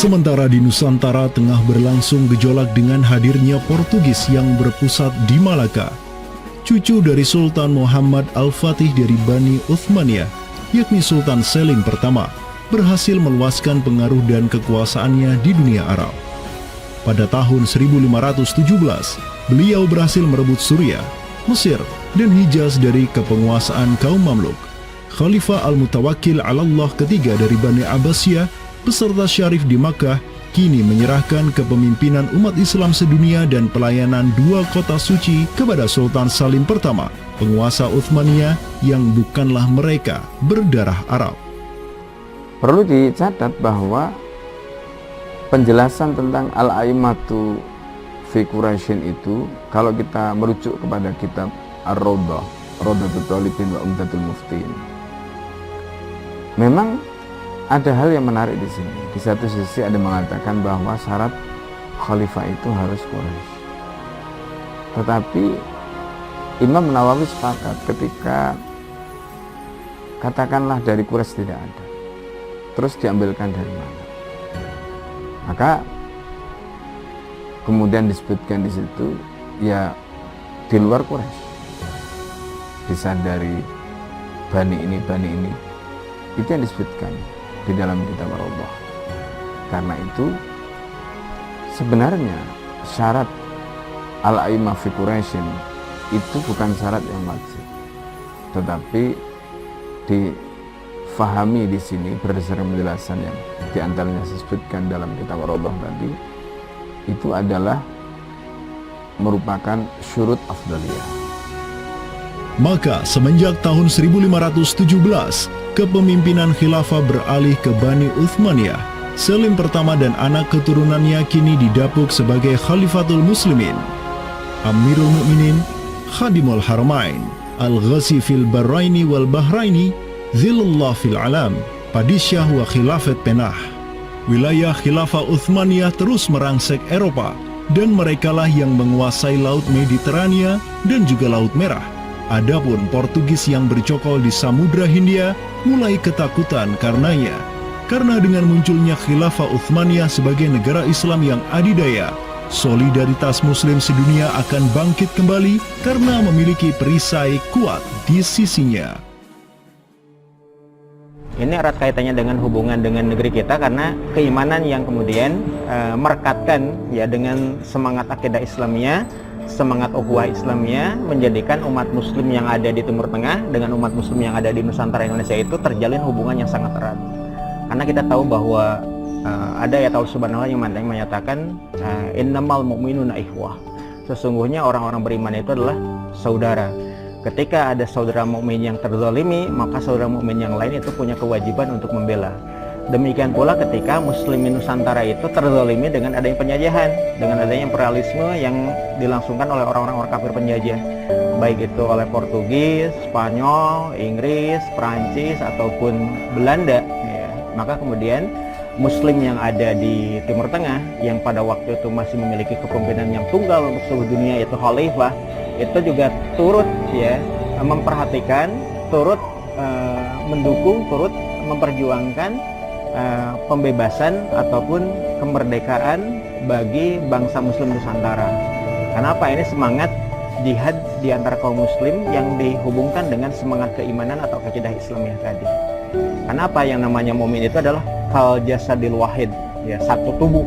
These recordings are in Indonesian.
Sementara di Nusantara tengah berlangsung gejolak dengan hadirnya Portugis yang berpusat di Malaka. Cucu dari Sultan Muhammad Al-Fatih dari Bani Uthmaniyah, yakni Sultan Selim pertama, berhasil meluaskan pengaruh dan kekuasaannya di dunia Arab. Pada tahun 1517, beliau berhasil merebut Suriah, Mesir, dan Hijaz dari kepenguasaan kaum Mamluk. Khalifah Al-Mutawakkil 'ala Allah ketiga dari Bani Abbasiyah beserta Syarif di Makkah kini menyerahkan kepemimpinan umat Islam sedunia dan pelayanan dua kota suci kepada Sultan Salim pertama, penguasa Uthmaniyah yang bukanlah mereka berdarah Arab. Perlu dicatat bahwa penjelasan tentang Al-A'immatu fi Quraisyin itu, kalau kita merujuk kepada kitab Ar-Rawdah, Rawdatul Thalibin wa Umdatul Muftin, memang ada hal yang menarik di sini. Di satu sisi ada mengatakan bahwa syarat khalifah itu harus Quraisy. Tetapi Imam Nawawi sepakat ketika katakanlah dari Quraisy tidak ada, terus diambilkan dari mana? Maka kemudian disebutkan di situ ya di luar Quraisy, bisa dari bani ini, itu yang disebutkan di dalam kitab Allah. Karena itu sebenarnya syarat al-a'immah fi Quraisyin itu bukan syarat yang wajib, tetapi difahami di sini berdasarkan penjelasan yang diantaranya disebutkan dalam kitab Allah tadi, itu adalah merupakan syurut afdaliyah. Maka semenjak tahun 1517, kepemimpinan khilafah beralih ke Bani Uthmaniyah. Selim pertama dan anak keturunannya kini didapuk sebagai Khalifatul Muslimin, Amirul Mukminin, Khadimul Haramain, Al-Ghazi fil Barraini wal Bahraini, Zilullah fil Alam, Padisyah wa Khilafat Penah. Wilayah khilafah Uthmaniyah terus merangsek Eropa, dan merekalah yang menguasai Laut Mediterania dan juga Laut Merah. Adapun Portugis yang bercokol di Samudra Hindia mulai ketakutan karenanya. Karena dengan munculnya khilafah Uthmaniyah sebagai negara Islam yang adidaya, solidaritas Muslim sedunia akan bangkit kembali karena memiliki perisai kuat di sisinya. Ini erat kaitannya dengan hubungan dengan negeri kita, karena keimanan yang kemudian merekatkan ya dengan semangat akidah Islamiyah, semangat ukhuwah Islamiyah, menjadikan umat muslim yang ada di Timur Tengah dengan umat muslim yang ada di Nusantara Indonesia itu terjalin hubungan yang sangat erat. Karena kita tahu bahwa ada ayat Allah Subhanahu wa ta'ala yang menyatakan innamal mu'minuna ikhwah. Sesungguhnya orang-orang beriman itu adalah saudara. Ketika ada saudara mukmin yang terzalimi, maka saudara mukmin yang lain itu punya kewajiban untuk membela. Demikian pula ketika muslimin Nusantara itu terzalimi dengan adanya penjajahan, dengan adanya imperialisme yang dilangsungkan oleh orang-orang kafir penjajah, baik itu oleh Portugis, Spanyol, Inggris, Prancis ataupun Belanda ya. Maka kemudian muslim yang ada di Timur Tengah yang pada waktu itu masih memiliki kepemimpinan yang tunggal untuk seluruh dunia, yaitu khalifah, itu juga turut ya memperhatikan, turut mendukung, turut memperjuangkan pembebasan ataupun kemerdekaan bagi bangsa muslim Nusantara. Kenapa? Ini semangat jihad di antara kaum muslim yang dihubungkan dengan semangat keimanan atau akidah Islamiyah tadi. Kenapa? Yang namanya mukmin itu adalah kal jasadil wahid, ya, satu tubuh.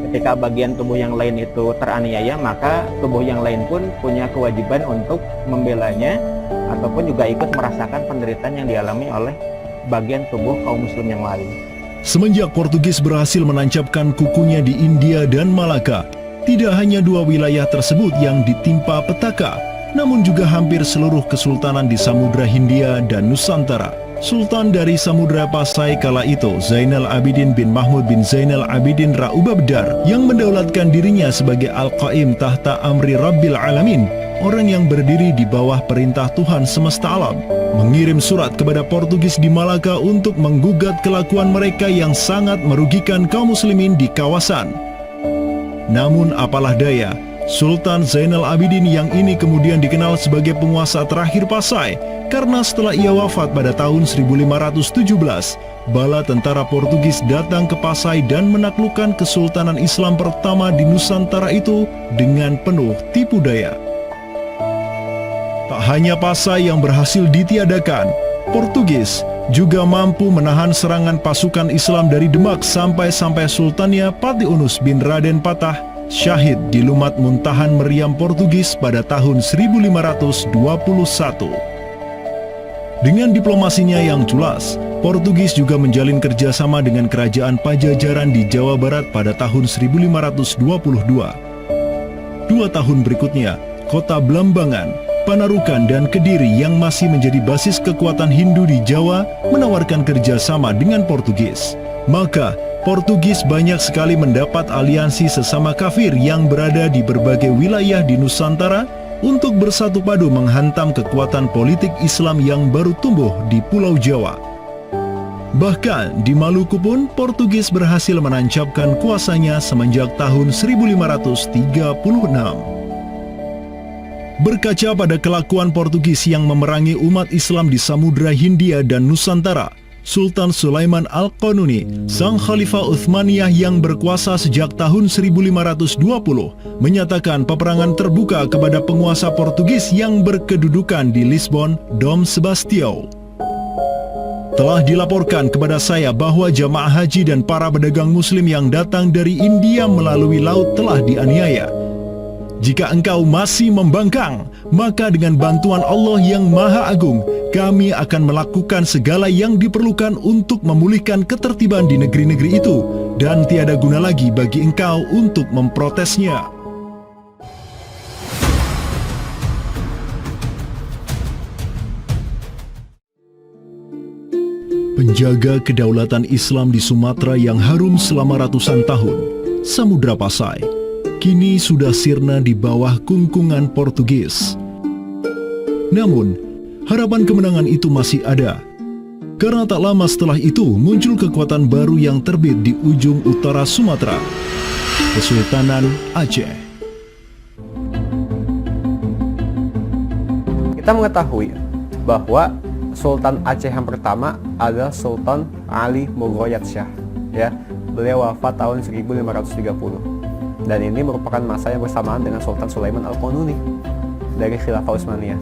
Ketika bagian tubuh yang lain itu teraniaya, maka tubuh yang lain pun punya kewajiban untuk membelanya ataupun juga ikut merasakan penderitaan yang dialami oleh bagian tubuh kaum muslim yang lain. Semenjak Portugis berhasil menancapkan kukunya di India dan Malaka, tidak hanya dua wilayah tersebut yang ditimpa petaka, namun juga hampir seluruh kesultanan di Samudra Hindia dan Nusantara. Sultan dari Samudra Pasai kala itu, Zainal Abidin bin Mahmud bin Zainal Abidin Ra'ubabdar, yang mendaulatkan dirinya sebagai Al-Qaim tahta Amri Rabbil Alamin, orang yang berdiri di bawah perintah Tuhan semesta alam, mengirim surat kepada Portugis di Malaka untuk menggugat kelakuan mereka yang sangat merugikan kaum muslimin di kawasan. Namun apalah daya, Sultan Zainal Abidin yang ini kemudian dikenal sebagai penguasa terakhir Pasai, karena setelah ia wafat pada tahun 1517, bala tentara Portugis datang ke Pasai dan menaklukkan Kesultanan Islam pertama di Nusantara itu dengan penuh tipu daya. Tak hanya Pasai yang berhasil ditiadakan, Portugis juga mampu menahan serangan pasukan Islam dari Demak sampai Sultannya Patiunus bin Raden Patah syahid di Lumat Muntahan Meriam Portugis pada tahun 1521. Dengan diplomasinya yang culas, Portugis juga menjalin kerjasama dengan kerajaan Pajajaran di Jawa Barat pada tahun 1522. 2 tahun berikutnya, kota Blambangan, Panarukan, dan Kediri yang masih menjadi basis kekuatan Hindu di Jawa menawarkan kerjasama dengan Portugis. Maka, Portugis banyak sekali mendapat aliansi sesama kafir yang berada di berbagai wilayah di Nusantara untuk bersatu padu menghantam kekuatan politik Islam yang baru tumbuh di Pulau Jawa. Bahkan di Maluku pun Portugis berhasil menancapkan kuasanya semenjak tahun 1536. Berkaca pada kelakuan Portugis yang memerangi umat Islam di Samudra Hindia dan Nusantara, Sultan Sulaiman Al-Qanuni, sang Khalifah Uthmaniyah yang berkuasa sejak tahun 1520, menyatakan peperangan terbuka kepada penguasa Portugis yang berkedudukan di Lisbon, Dom Sebastião. Telah dilaporkan kepada saya bahwa jamaah haji dan para pedagang muslim yang datang dari India melalui laut telah dianiaya. Jika engkau masih membangkang, maka dengan bantuan Allah yang Maha Agung, kami akan melakukan segala yang diperlukan untuk memulihkan ketertiban di negeri-negeri itu, dan tiada guna lagi bagi engkau untuk memprotesnya. Penjaga kedaulatan Islam di Sumatera yang harum selama ratusan tahun, Samudra Pasai, kini sudah sirna di bawah kungkungan Portugis. Namun, harapan kemenangan itu masih ada. Karena tak lama setelah itu muncul kekuatan baru yang terbit di ujung utara Sumatera, Kesultanan Aceh. Kita mengetahui bahwa Sultan Aceh yang pertama adalah Sultan Ali Mughayat Shah. Ya, beliau wafat tahun 1530. Dan ini merupakan masa yang bersamaan dengan Sultan Sulaiman Al-Qanuni dari Khilafah Utsmaniyah.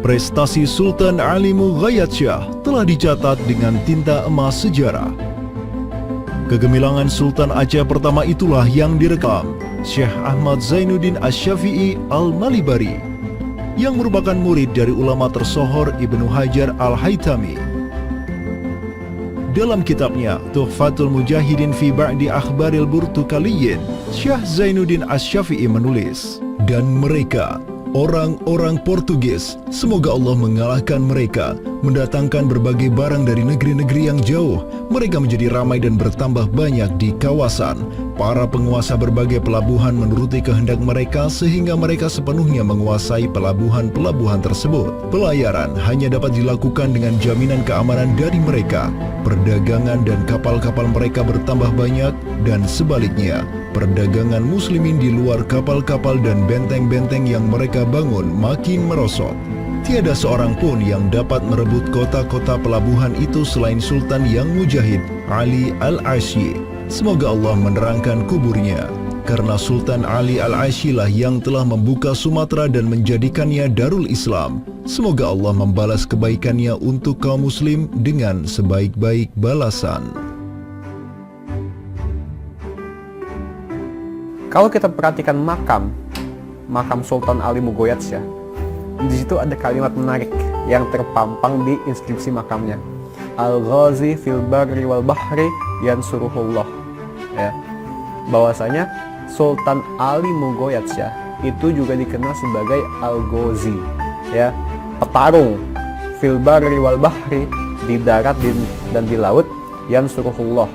Prestasi Sultan Ali Mughayat Shah telah dicatat dengan tinta emas sejarah. Kegemilangan Sultan Aceh pertama itulah yang direkam Syekh Ahmad Zainuddin Asy-Syafi'i Al-Malibari, yang merupakan murid dari ulama tersohor Ibnu Hajar Al-Haytami. Dalam kitabnya Tuhfatul Mujahidin fi Ba'di Akhbaril Burtukaliyin, Syekh Zainuddin Asy-Syafi'i menulis, dan mereka, orang-orang Portugis, semoga Allah mengalahkan mereka, mendatangkan berbagai barang dari negeri-negeri yang jauh. Mereka menjadi ramai dan bertambah banyak di kawasan. Para penguasa berbagai pelabuhan menuruti kehendak mereka sehingga mereka sepenuhnya menguasai pelabuhan-pelabuhan tersebut. Pelayaran hanya dapat dilakukan dengan jaminan keamanan dari mereka. Perdagangan dan kapal-kapal mereka bertambah banyak, dan sebaliknya, perdagangan muslimin di luar kapal-kapal dan benteng-benteng yang mereka bangun makin merosot. Tiada seorang pun yang dapat merebut kota-kota pelabuhan itu selain Sultan yang mujahid, Ali Al-Asy. Semoga Allah menerangkan kuburnya. Karena Sultan Ali Al-Asy lah yang telah membuka Sumatera dan menjadikannya Darul Islam. Semoga Allah membalas kebaikannya untuk kaum muslim dengan sebaik-baik balasan. Kalau kita perhatikan makam Sultan Ali Mughayat Shah, di situ ada kalimat menarik yang terpampang di inskripsi makamnya. Al-Ghazi fil barri wal bahri yansuruhullah. Ya, bahwasanya Sultan Ali Mughayat Shah itu juga dikenal sebagai Al-Ghazi, ya, petarung fil barri wal bahri, di darat dan di laut, yansuruhullah,